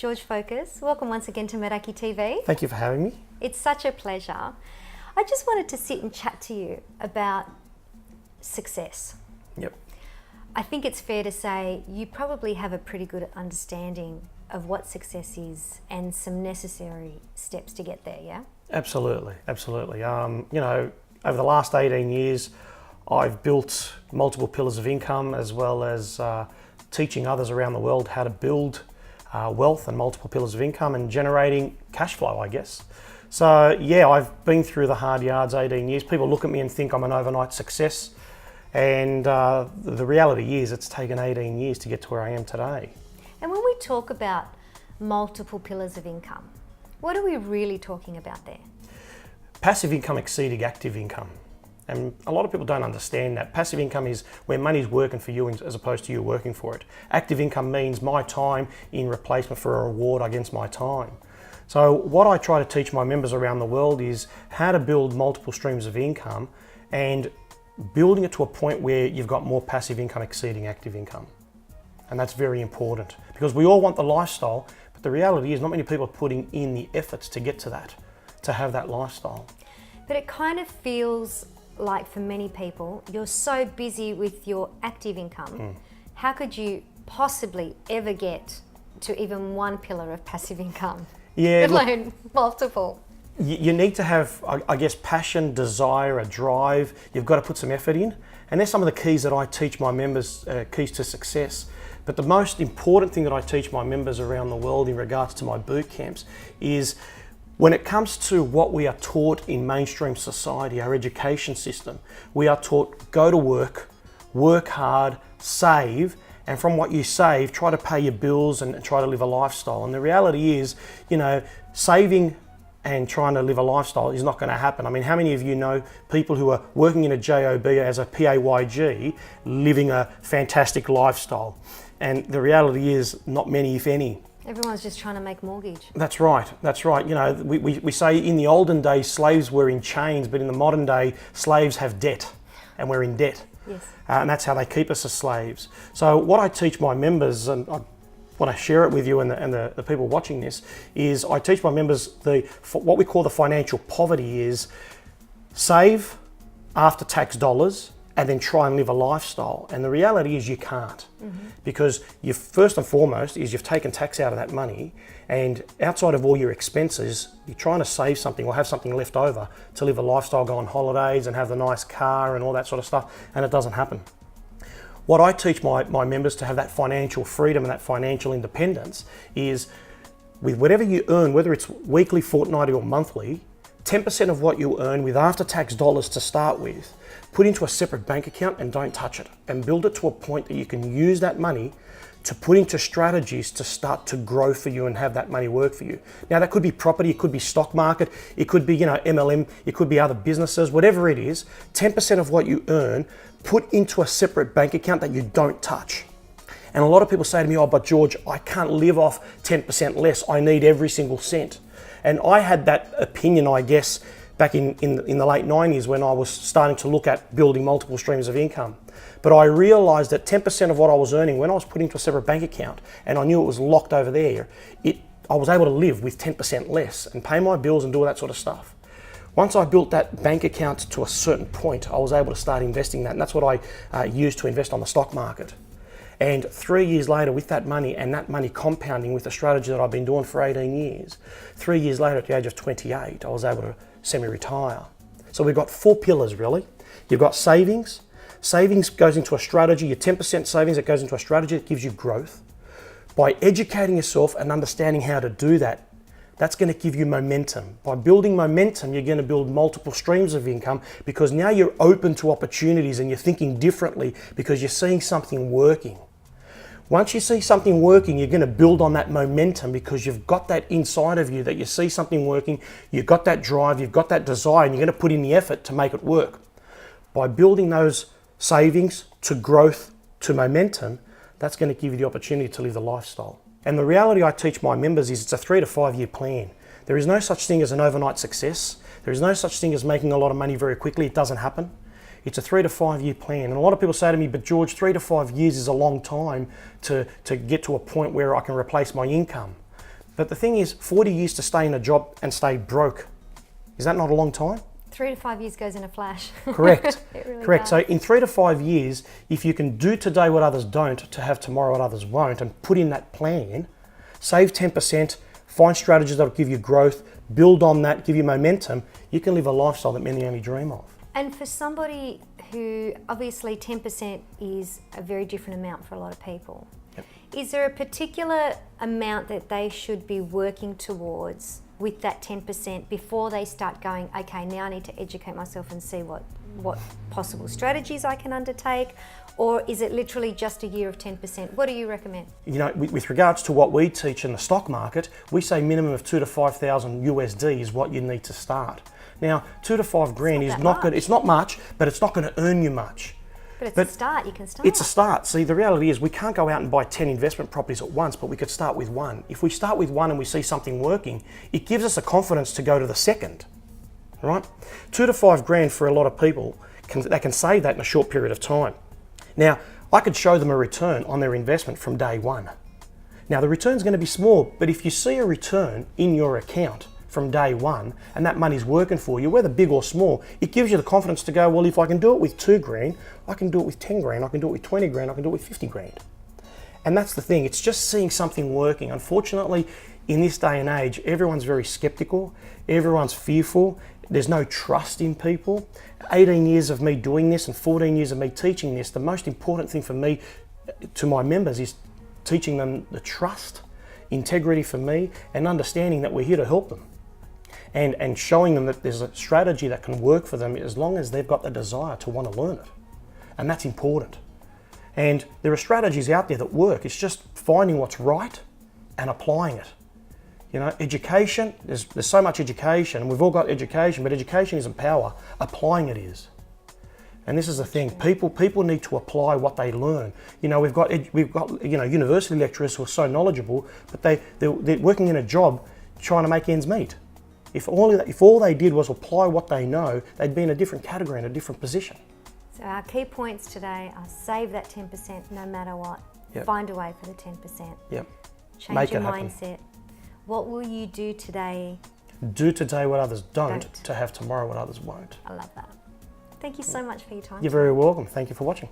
George Fokas. Welcome once again to Meraki TV. Thank you for having me. It's such a pleasure. I just wanted to sit and chat to you about success. Yep. I think it's fair to say you probably have a pretty good understanding of what success is and some necessary steps to get there, yeah? Absolutely, absolutely. Over the last 18 years, I've built multiple pillars of income as well as teaching others around the world how to build wealth and multiple pillars of income and generating cash flow, I guess. So yeah, I've been through the hard yards 18 years. People look at me and think I'm an overnight success. And the reality is it's taken 18 years to get to where I am today. And when we talk about multiple pillars of income, what are we really talking about there? Passive income exceeding active income. And a lot of people don't understand that. Passive income is where money's working for you as opposed to you working for it. Active income means my time in replacement for a reward against my time. So what I try to teach my members around the world is how to build multiple streams of income and building it to a point where you've got more passive income exceeding active income. And that's very important because we all want the lifestyle, but the reality is not many people are putting in the efforts to get to that, to have that lifestyle. But it kind of feels like for many people, you're so busy with your active income. How could you possibly ever get to even one pillar of passive income? Yeah, let alone multiple. You need to have, I guess, passion, desire, a drive. You've got to put some effort in. And there's some of the keys that I teach my members, keys to success. But the most important thing that I teach my members around the world in regards to my boot camps is when it comes to what we are taught in mainstream society, our education system, we are taught go to work hard, save, and from what you save, try to pay your bills and try to live a lifestyle. And the reality is, saving and trying to live a lifestyle is not going to happen. I mean, how many of you know people who are working in a job as a PAYG, living a fantastic lifestyle? And the reality is not many, if any. Everyone's just trying to make mortgage. That's right, that's right. We say in the olden days slaves were in chains, but in the modern day slaves have debt and we're in debt. Yes. And that's how they keep us as slaves. So what I teach my members, and I want to share it with you and the people watching this, is I teach my members what we call the financial poverty is save after tax dollars and then try and live a lifestyle. And the reality is you can't. Because you first and foremost is you've taken tax out of that money, and outside of all your expenses, you're trying to save something or have something left over to live a lifestyle, go on holidays and have the nice car and all that sort of stuff, and it doesn't happen. What I teach my members to have that financial freedom and that financial independence is with whatever you earn, whether it's weekly, fortnightly or monthly, 10% of what you earn with after-tax dollars to start with, put into a separate bank account and don't touch it, and build it to a point that you can use that money to put into strategies to start to grow for you and have that money work for you. Now that could be property, it could be stock market, it could be MLM, it could be other businesses, whatever it is, 10% of what you earn, put into a separate bank account that you don't touch. And a lot of people say to me, oh, but George, I can't live off 10% less, I need every single cent. And I had that opinion, I guess, back in the late 90s when I was starting to look at building multiple streams of income. But I realized that 10% of what I was earning when I was put into a separate bank account and I knew it was locked over there, I was able to live with 10% less and pay my bills and do all that sort of stuff. Once I built that bank account to a certain point, I was able to start investing that, and that's what I used to invest on the stock market. And 3 years later, with that money and that money compounding with the strategy that I've been doing for 18 years, 3 years later at the age of 28, I was able to semi-retire. So we've got 4 pillars really. You've got savings. Savings goes into a strategy, your 10% savings, it goes into a strategy that gives you growth. By educating yourself and understanding how to do that, that's going to give you momentum. By building momentum, you're going to build multiple streams of income because now you're open to opportunities and you're thinking differently because you're seeing something working. Once you see something working, you're going to build on that momentum because you've got that inside of you that you see something working, you've got that drive, you've got that desire, and you're going to put in the effort to make it work. By building those savings to growth to momentum, that's going to give you the opportunity to live the lifestyle. And the reality I teach my members is it's a 3 to 5 year plan. There is no such thing as an overnight success. There is no such thing as making a lot of money very quickly. It doesn't happen. It's a 3 to 5 year plan. And a lot of people say to me, but George, 3 to 5 years is a long time to get to a point where I can replace my income. But the thing is, 40 years to stay in a job and stay broke, is that not a long time? 3 to 5 years goes in a flash. Correct. It really Correct. does. So in 3 to 5 years, if you can do today what others don't to have tomorrow what others won't, and put in that plan, save 10%, find strategies that will give you growth, build on that, give you momentum, you can live a lifestyle that many only dream of. And for somebody who, obviously 10% is a very different amount for a lot of people. Yep. Is there a particular amount that they should be working towards with that 10% before they start going, okay, now I need to educate myself and see what possible strategies I can undertake? Or is it literally just a year of 10%? What do you recommend? You know, with regards to what we teach in the stock market, we say minimum of 2 to 5,000 USD is what you need to start. Now, 2 to 5 grand is not good. It's not much, but it's not going to earn you much. But it's a start, you can start. It's a start. See, the reality is we can't go out and buy 10 investment properties at once, but we could start with one. If we start with one and we see something working, it gives us a confidence to go to the second, right? 2 to 5 grand for a lot of people, they can save that in a short period of time. Now, I could show them a return on their investment from day one. Now, the return's going to be small, but if you see a return in your account from day one and that money's working for you, whether big or small, it gives you the confidence to go, well, if I can do it with 2 grand, I can do it with 10 grand, I can do it with 20 grand, I can do it with 50 grand. And that's the thing, it's just seeing something working. Unfortunately, in this day and age, everyone's very skeptical, everyone's fearful, there's no trust in people. 18 years of me doing this and 14 years of me teaching this, the most important thing for me to my members is teaching them the trust, integrity for me, and understanding that we're here to help them. And showing them that there's a strategy that can work for them as long as they've got the desire to want to learn it. And that's important. And there are strategies out there that work. It's just finding what's right and applying it. You know, education, there's so much education, and we've all got education, but education isn't power. Applying it is. And this is the thing, people need to apply what they learn. You know, we've got university lecturers who are so knowledgeable, but they're working in a job trying to make ends meet. If all they did was apply what they know, they'd be in a different category, in a different position. So our key points today are save that 10% no matter what. Yep. Find a way for the 10%. Yep. Change Make your it happen. mindset. What will you do today? Do today what others don't to have tomorrow what others won't. I love that. Thank you so much for your time. You're very welcome. Thank you for watching.